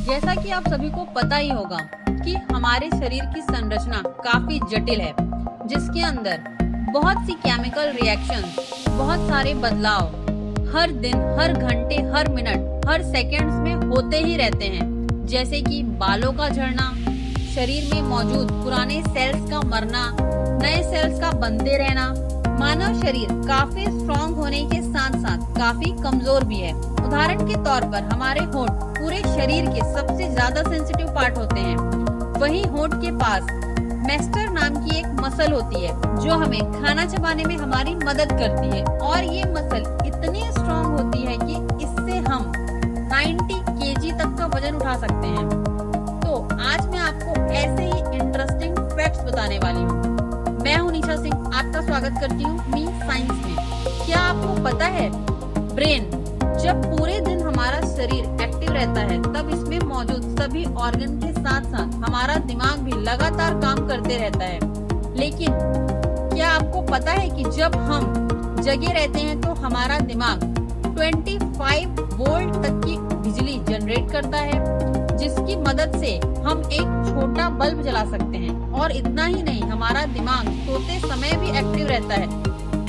जैसा कि आप सभी को पता ही होगा कि हमारे शरीर की संरचना काफी जटिल है, जिसके अंदर बहुत सी केमिकल रिएक्शंस, बहुत सारे बदलाव हर दिन, हर घंटे, हर मिनट, हर सेकंड्स में होते ही रहते हैं। जैसे कि बालों का झड़ना, शरीर में मौजूद पुराने सेल्स का मरना, नए सेल्स का बनते रहना। मानव शरीर काफी स्ट्रॉन्ग होने के साथ साथ काफी कमजोर भी है। उदाहरण के तौर पर हमारे होंठ पूरे शरीर के सबसे ज्यादा सेंसिटिव पार्ट होते हैं। वहीं होंठ के पास मैस्टर नाम की एक मसल होती है जो हमें खाना चबाने में हमारी मदद करती है, और ये मसल इतनी स्ट्रॉन्ग होती है कि इससे हम 90 केजी तक का वजन उठा सकते हैं। तो आज मैं आपको ऐसे ही इंटरेस्टिंग फैक्ट्स बताने वाली हूँ। मैं हूँ निशा सिंह, आपका स्वागत करती हूँ मी साइंस में। क्या आपको पता है, ब्रेन जब पूरे दिन हमारा शरीर एक्टिव रहता है तब इसमें मौजूद सभी ऑर्गन के साथ साथ हमारा दिमाग भी लगातार काम करते रहता है। लेकिन क्या आपको पता है कि जब हम जगे रहते हैं तो हमारा दिमाग 25 वोल्ट तक की बिजली जनरेट करता है, जिसकी मदद से हम एक छोटा बल्ब जला सकते हैं। और इतना ही नहीं, हमारा दिमाग सोते समय भी एक्टिव रहता है,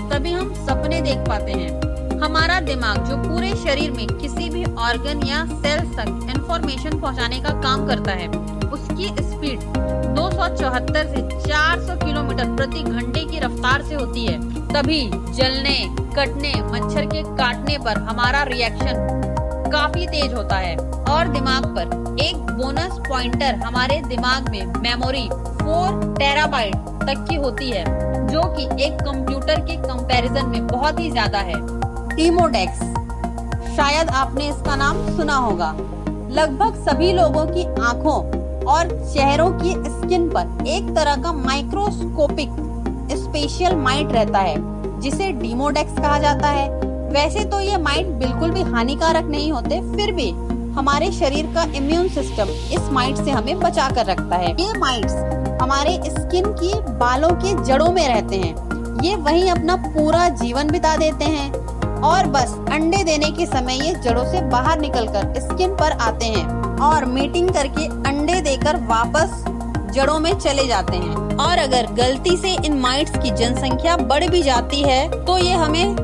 तभी हम सपने देख पाते हैं। हमारा दिमाग जो पूरे शरीर में किसी भी ऑर्गन या सेल तक इंफॉर्मेशन पहुंचाने का काम करता है, उसकी स्पीड 274 से 400 किलोमीटर प्रति घंटे की रफ्तार से होती है। तभी जलने, कटने, मच्छर के काटने पर हमारा रिएक्शन काफी तेज होता है। और दिमाग पर एक बोनस पॉइंटर हमारे दिमाग में मेमोरी 4 टेराबाइट तक की होती है, जो कि एक कंप्यूटर के कंपैरिजन में बहुत ही ज्यादा है। डीमोडेक्स, शायद आपने इसका नाम सुना होगा। लगभग सभी लोगों की आंखों और चेहरों की स्किन पर एक तरह का माइक्रोस्कोपिक स्पेशियल माइट रहता है, जिसे डीमोडेक्स कहा जाता है। वैसे तो ये माइट बिल्कुल भी हानिकारक नहीं होते, फिर भी हमारे शरीर का इम्यून सिस्टम इस माइट से हमें बचा कर रखता है। ये माइट्स हमारे स्किन की बालों के जड़ों में रहते हैं। ये वहीं अपना पूरा जीवन बिता देते हैं और बस अंडे देने के समय ये जड़ों से बाहर निकलकर स्किन पर आते हैं और मीटिंग करके अंडे देकर वापस जड़ों में चले जाते हैं। और अगर गलती से इन माइट्स की जनसंख्या बढ़ भी जाती है तो ये हमें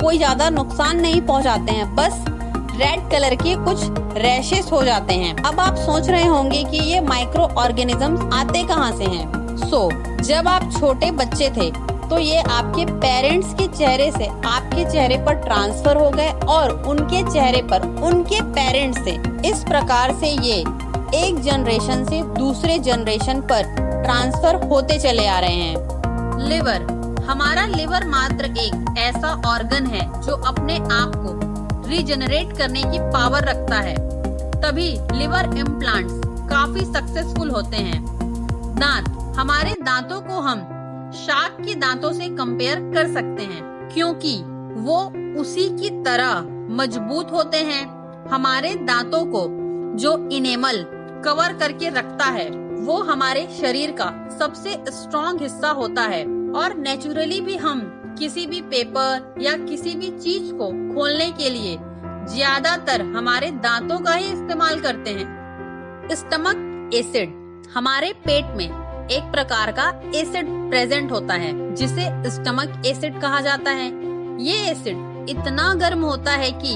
कोई ज्यादा नुकसान नहीं पहुंचाते हैं, बस रेड कलर के कुछ रैशेस हो जाते हैं। अब आप सोच रहे होंगे कि ये माइक्रो ऑर्गेनिजम्स आते कहाँ से हैं? जब आप छोटे बच्चे थे तो ये आपके पेरेंट्स के चेहरे से आपके चेहरे पर ट्रांसफर हो गए और उनके चेहरे पर उनके पेरेंट्स से। इस प्रकार से ये एक जनरेशन से दूसरे जनरेशन पर ट्रांसफर होते चले आ रहे हैं। लिवर, हमारा लिवर मात्र एक ऐसा ऑर्गन है जो अपने आप को रीजनरेट करने की पावर रखता है, तभी लिवर इम्प्लांट्स काफी सक्सेसफुल होते हैं। दांत, हमारे दांतों को हम शार्क के दांतों से कंपेयर कर सकते हैं, क्योंकि वो उसी की तरह मजबूत होते हैं। हमारे दांतों को जो इनेमल कवर करके रखता है वो हमारे शरीर का सबसे स्ट्रॉन्ग हिस्सा होता है, और नेचुरली भी हम किसी भी पेपर या किसी भी चीज को खोलने के लिए ज्यादातर हमारे दांतों का ही इस्तेमाल करते हैं। स्टमक एसिड, हमारे पेट में एक प्रकार का एसिड प्रेजेंट होता है जिसे स्टमक एसिड कहा जाता है। ये एसिड इतना गर्म होता है कि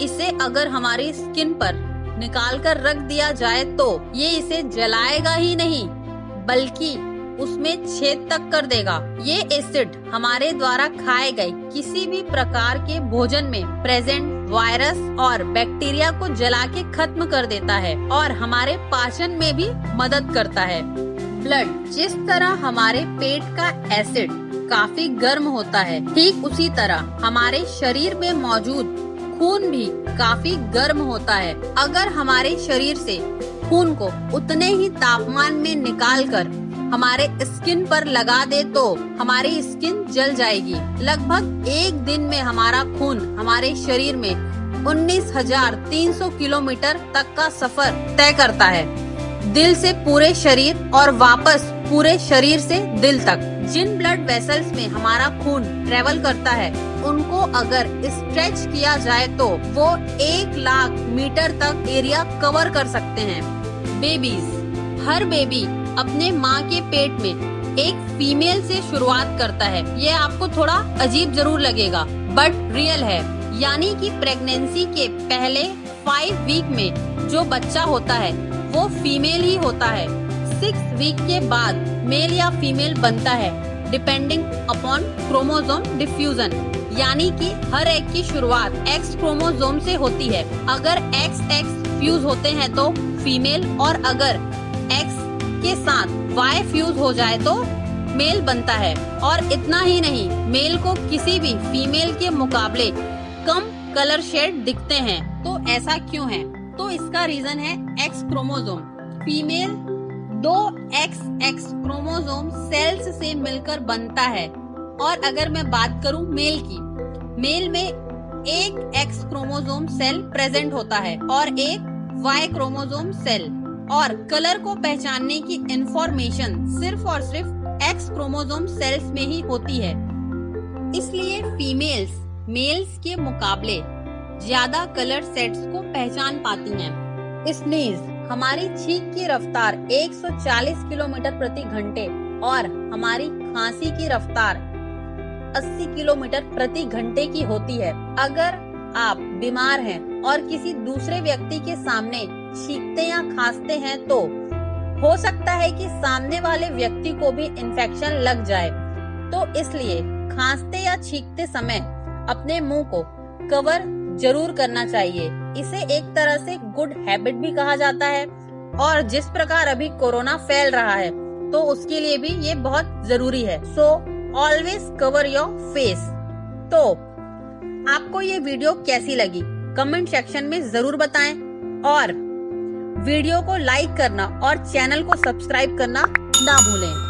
इसे अगर हमारी स्किन पर निकाल कर रख दिया जाए तो ये इसे जलाएगा ही नहीं, बल्कि उसमें छेद तक कर देगा। ये एसिड हमारे द्वारा खाए गए किसी भी प्रकार के भोजन में प्रेजेंट वायरस और बैक्टीरिया को जला के खत्म कर देता है और हमारे पाचन में भी मदद करता है। ब्लड, जिस तरह हमारे पेट का एसिड काफी गर्म होता है, ठीक उसी तरह हमारे शरीर में मौजूद खून भी काफी गर्म होता है। अगर हमारे शरीर से खून को उतने ही तापमान में निकालकर हमारे स्किन पर लगा दे तो हमारी स्किन जल जाएगी। लगभग एक दिन में हमारा खून हमारे शरीर में 19,300 किलोमीटर तक का सफर तय करता है, दिल से पूरे शरीर और वापस पूरे शरीर से दिल तक। जिन ब्लड वेसल्स में हमारा खून ट्रेवल करता है उनको अगर स्ट्रेच किया जाए तो वो 1,00,000 मीटर तक एरिया कवर कर सकते हैं। बेबीज, हर बेबी अपने माँ के पेट में एक फीमेल से शुरुआत करता है। ये आपको थोड़ा अजीब जरूर लगेगा बट रियल है, यानी कि प्रेगनेंसी के पहले 5 वीक में जो बच्चा होता है वो फीमेल ही होता है। 6 वीक के बाद मेल या फीमेल बनता है डिपेंडिंग अपॉन क्रोमोसोम डिफ्यूजन, यानी कि हर एग की शुरुआत X क्रोमोसोम से होती है। अगर XX फ्यूज होते हैं तो फीमेल और अगर X के साथ Y फ्यूज हो जाए तो मेल बनता है। और इतना ही नहीं, मेल को किसी भी फीमेल के मुकाबले कम कलर शेड दिखते हैं। तो ऐसा क्यों है? तो इसका रीजन है X chromosome. Female 2 XX chromosome cells से मिलकर बनता है और अगर मैं बात करूं मेल की, मेल में एक X क्रोमोसोम सेल प्रेजेंट होता है और एक Y क्रोमोसोम सेल, और कलर को पहचानने की इंफॉर्मेशन सिर्फ और सिर्फ X क्रोमोसोम सेल्स में ही होती है। इसलिए फीमेल्स मेल्स के मुकाबले ज्यादा कलर सेट्स को पहचान पाती हैं। स्नीज, हमारी छींक की रफ्तार 140 किलोमीटर प्रति घंटे और हमारी खांसी की रफ्तार 80 किलोमीटर प्रति घंटे की होती है। अगर आप बीमार हैं और किसी दूसरे व्यक्ति के सामने छींकते या खांसते हैं तो हो सकता है कि सामने वाले व्यक्ति को भी इन्फेक्शन लग जाए। तो इसलिए खांसते या छींकते समय अपने मुंह को कवर जरूर करना चाहिए। इसे एक तरह से गुड हैबिट भी कहा जाता है और जिस प्रकार अभी कोरोना फैल रहा है तो उसके लिए भी ये बहुत जरूरी है। So always cover your face. तो आपको ये वीडियो कैसी लगी कमेंट सेक्शन में जरूर बताएं और वीडियो को लाइक करना और चैनल को सब्सक्राइब करना ना भूलें।